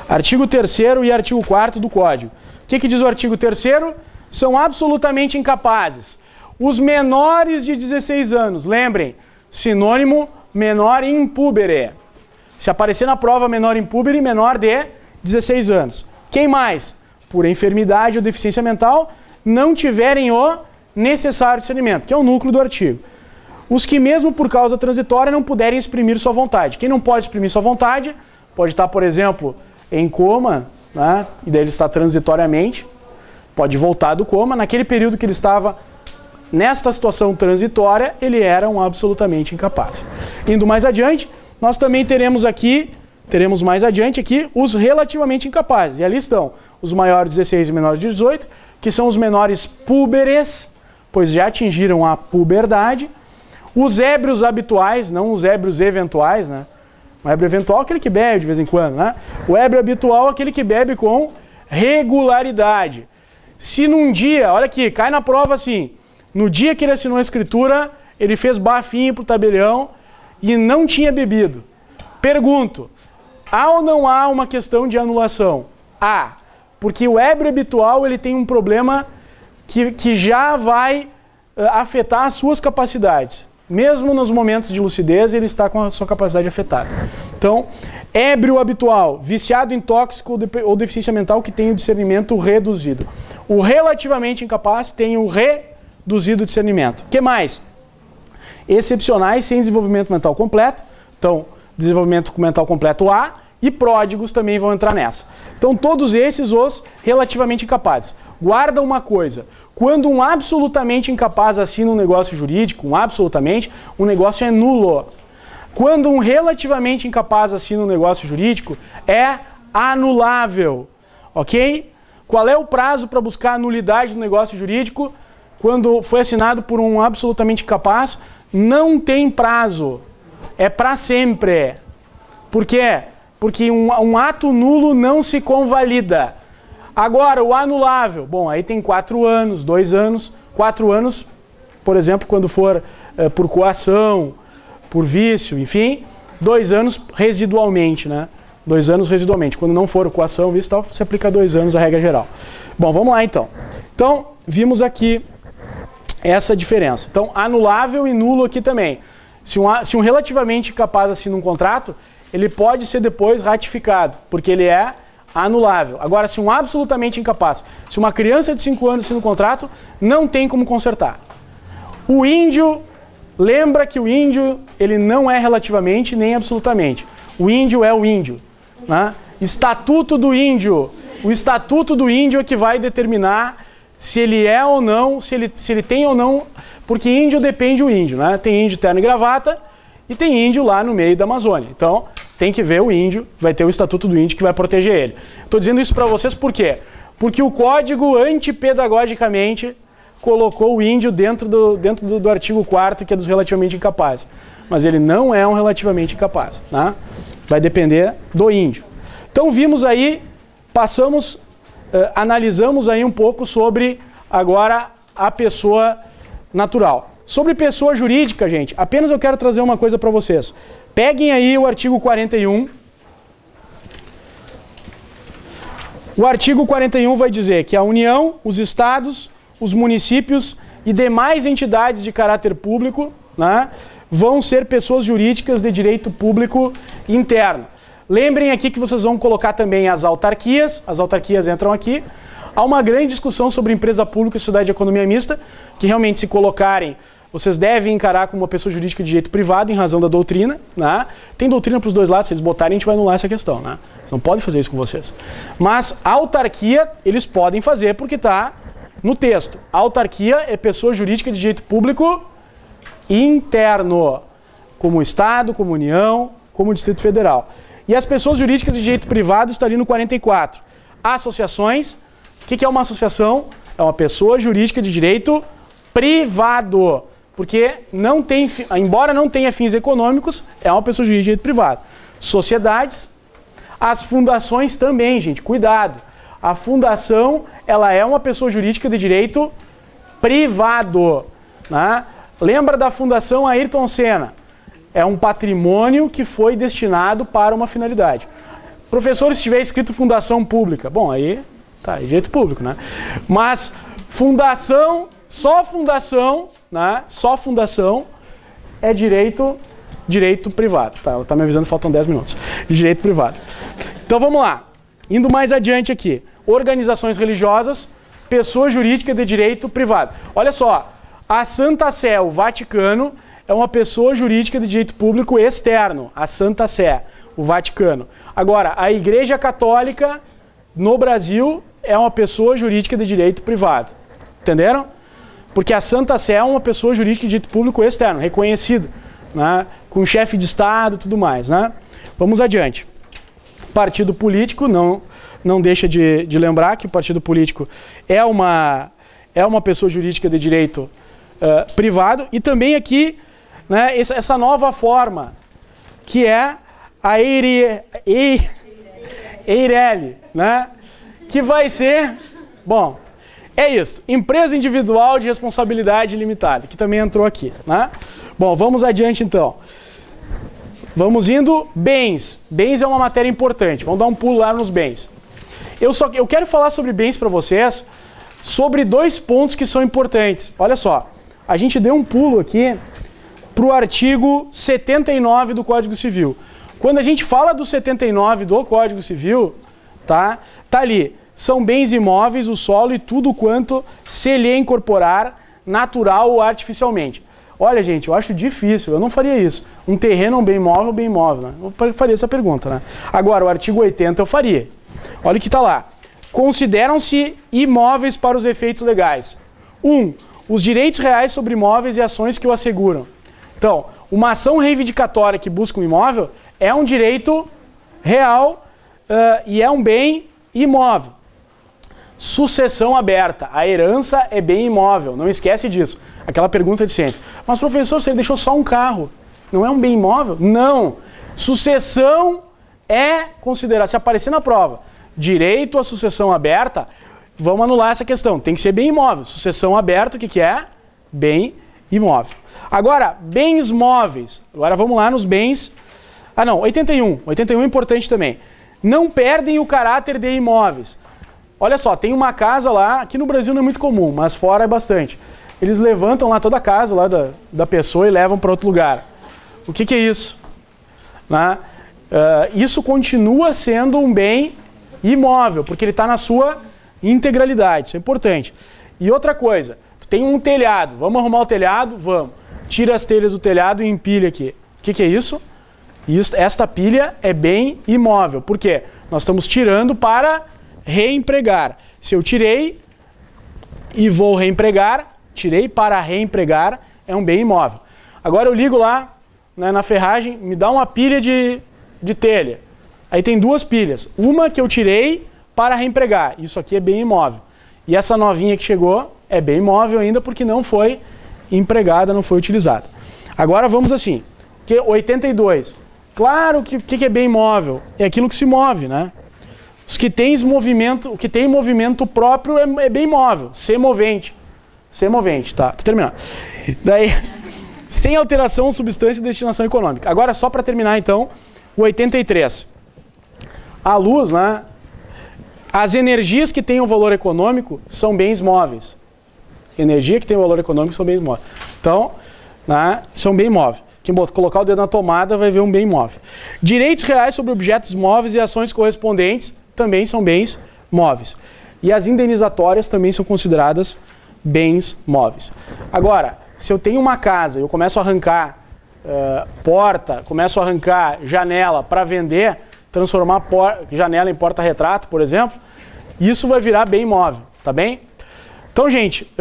[SPEAKER 1] Artigo 3º e artigo 4º do Código. O que diz o artigo 3º? São absolutamente incapazes. Os menores de 16 anos, lembrem, sinônimo menor impúbere. Se aparecer na prova menor impúbere, menor de 16 anos. Quem mais? Por enfermidade ou deficiência mental, não tiverem o necessário discernimento, que é o núcleo do artigo. Os que mesmo por causa transitória não puderem exprimir sua vontade. Quem não pode exprimir sua vontade, pode estar, por exemplo, em coma, né? E daí ele está transitoriamente, pode voltar do coma. Naquele período que ele estava nesta situação transitória, ele era um absolutamente incapaz. Indo mais adiante, nós também teremos mais adiante aqui, os relativamente incapazes. E ali estão os maiores de 16 e menores de 18, que são os menores púberes, pois já atingiram a puberdade. Os ébrios habituais, não os ébrios eventuais, né? O ébrio eventual é aquele que bebe de vez em quando, né? O ébrio habitual é aquele que bebe com regularidade. Se num dia, olha aqui, cai na prova assim, no dia que ele assinou a escritura, ele fez bafinho pro tabelião e não tinha bebido. Pergunto, há ou não há uma questão de anulação? Há, porque o ébrio habitual ele tem um problema que já vai afetar as suas capacidades. Mesmo nos momentos de lucidez, ele está com a sua capacidade afetada. Então, ébrio habitual, viciado em tóxico ou deficiência mental que tem o discernimento reduzido. O relativamente incapaz tem o reduzido discernimento. O que mais? Excepcionais sem desenvolvimento mental completo. Então, desenvolvimento mental completo A e pródigos também vão entrar nessa. Então, todos esses os relativamente incapazes. Guarda uma coisa, quando um absolutamente incapaz assina um negócio jurídico, um negócio é nulo. Quando um relativamente incapaz assina um negócio jurídico, é anulável, ok? Qual é o prazo para buscar a nulidade do negócio jurídico? Quando foi assinado por um absolutamente incapaz, não tem prazo, é para sempre. Por quê? Porque um ato nulo não se convalida. Agora, o anulável, bom, aí tem 4 anos, 2 anos, 4 anos, por exemplo, quando for por coação, por vício, enfim, 2 anos residualmente, né? 2 anos residualmente. Quando não for coação, vício e tal, você aplica 2 anos a regra geral. Bom, vamos lá então. Então, vimos aqui essa diferença. Então, anulável e nulo aqui também. Se um relativamente incapaz assina um contrato, ele pode ser depois ratificado, porque ele é anulável. Agora, se um absolutamente incapaz, se uma criança de 5 anos assina um contrato, não tem como consertar. O índio, lembra que o índio, ele não é relativamente nem absolutamente. O índio é o índio, né? Estatuto do índio. O estatuto do índio é que vai determinar se ele é ou não, se ele tem ou não, porque índio depende do índio, né? Tem índio terno e gravata e tem índio lá no meio da Amazônia. Então, tem que ver o índio, vai ter o estatuto do índio que vai proteger ele. Estou dizendo isso para vocês por quê? Porque o código antipedagogicamente colocou o índio dentro do artigo 4º, que é dos relativamente incapazes. Mas ele não é um relativamente incapaz, né? Vai depender do índio. Então, vimos aí, passamos... analisamos aí um pouco sobre, agora, a pessoa natural. Sobre pessoa jurídica, gente, apenas eu quero trazer uma coisa para vocês. Peguem aí o artigo 41. O artigo 41 vai dizer que a União, os estados, os municípios e demais entidades de caráter público, né, vão ser pessoas jurídicas de direito público interno. Lembrem aqui que vocês vão colocar também as autarquias entram aqui. Há uma grande discussão sobre empresa pública e sociedade de economia mista, que realmente se colocarem, vocês devem encarar como uma pessoa jurídica de direito privado em razão da doutrina, né? Tem doutrina para os dois lados, se eles botarem a gente vai anular essa questão, né? Vocês não podem fazer isso com vocês. Mas a autarquia eles podem fazer porque está no texto. A autarquia é pessoa jurídica de direito público interno, como Estado, como União, como Distrito Federal. E as pessoas jurídicas de direito privado estão ali no 44. Associações, o que é uma associação? É uma pessoa jurídica de direito privado, porque não tem, embora não tenha fins econômicos, é uma pessoa jurídica de direito privado. Sociedades, as fundações também, gente, cuidado. A fundação, ela é uma pessoa jurídica de direito privado, né? Lembra da Fundação Ayrton Senna? É um patrimônio que foi destinado para uma finalidade. Professor, se tiver escrito fundação pública, bom, aí tá, é direito público, né? Mas fundação, só fundação, né? Só fundação é direito privado. Tá, ela tá me avisando, faltam 10 minutos. Direito privado. Então vamos lá. Indo mais adiante aqui. Organizações religiosas, pessoa jurídica de direito privado. Olha só, a Santa Sé, o Vaticano, é uma pessoa jurídica de direito público externo, a Santa Sé, o Vaticano. Agora, a Igreja Católica no Brasil é uma pessoa jurídica de direito privado. Entenderam? Porque a Santa Sé é uma pessoa jurídica de direito público externo, reconhecida, né? Com chefe de Estado e tudo mais, né? Vamos adiante. Partido político, não deixa de lembrar que o partido político é uma pessoa jurídica de direito privado. E também aqui, né, essa nova forma, que é a EIRELI, né? Que vai ser, bom, é isso, empresa individual de responsabilidade limitada, que também entrou aqui, né? Bom, vamos adiante então. Vamos indo, bens. Bens é uma matéria importante, vamos dar um pulo lá nos bens. Eu quero falar sobre bens para vocês, sobre 2 pontos que são importantes. Olha só, a gente deu um pulo aqui para o artigo 79 do Código Civil. Quando a gente fala do 79 do Código Civil, tá ali, são bens imóveis, o solo e tudo quanto se lhe incorporar natural ou artificialmente. Olha, gente, eu acho difícil, eu não faria isso. Um terreno é um bem imóvel, né? Eu faria essa pergunta, né? Agora, o artigo 80 eu faria. Olha o que está lá. Consideram-se imóveis para os efeitos legais. 1. Os direitos reais sobre imóveis e ações que o asseguram. Então, uma ação reivindicatória que busca um imóvel é um direito real e é um bem imóvel. Sucessão aberta. A herança é bem imóvel, não esquece disso. Aquela pergunta de sempre. Mas, professor, você deixou só um carro, não é um bem imóvel? Não. Sucessão é considerada, se aparecer na prova, direito à sucessão aberta, vamos anular essa questão. Tem que ser bem imóvel. Sucessão aberta, o que é? Bem imóvel. Agora, bens móveis. Agora vamos lá nos bens... 81. 81 é importante também. Não perdem o caráter de imóveis. Olha só, tem uma casa lá, aqui no Brasil não é muito comum, mas fora é bastante. eles levantam lá toda a casa lá da pessoa e levam para outro lugar. O que é isso? Né? Isso continua sendo um bem imóvel, porque ele está na sua integralidade, isso é importante. E outra coisa, tu tem um telhado, vamos arrumar o telhado? Vamos. Tira as telhas do telhado e empilha aqui. O que é isso? Esta pilha é bem imóvel. Por quê? Nós estamos tirando para reempregar. Se eu tirei e vou reempregar, tirei para reempregar, é um bem imóvel. Agora eu ligo lá, né, na ferragem, me dá uma pilha de telha. Aí tem duas pilhas. Uma que eu tirei para reempregar. Isso aqui é bem imóvel. E essa novinha que chegou é bem imóvel ainda porque não foi empregada, não foi utilizada. Agora vamos assim. 82. Claro que o que é bem imóvel? É aquilo que se move, né? Os que tem movimento, o que tem movimento próprio é bem imóvel. Semovente. Semovente, tá? Tô terminando. Daí, sem alteração, substância e destinação econômica. Agora, só para terminar, então, o 83. A luz, né? As energias que têm um valor econômico são bens móveis. Energia que tem um valor econômico são bens móveis. Então, né, são bem móveis. Quem colocar o dedo na tomada vai ver um bem móvel. Direitos reais sobre objetos móveis e ações correspondentes também são bens móveis. E as indenizatórias também são consideradas bens móveis. Agora, se eu tenho uma casa e eu começo a arrancar porta, começo a arrancar janela para vender, transformar janela em porta-retrato, por exemplo, isso vai virar bem imóvel, tá bem? Então, gente,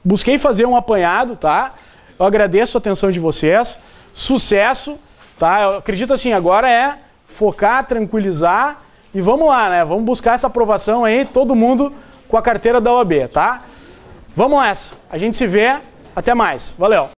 [SPEAKER 1] busquei fazer um apanhado, tá? Eu agradeço a atenção de vocês, sucesso, tá? Eu acredito assim, agora é focar, tranquilizar e vamos lá, né? Vamos buscar essa aprovação aí, todo mundo com a carteira da OAB, tá? Vamos nessa, a gente se vê, até mais, valeu!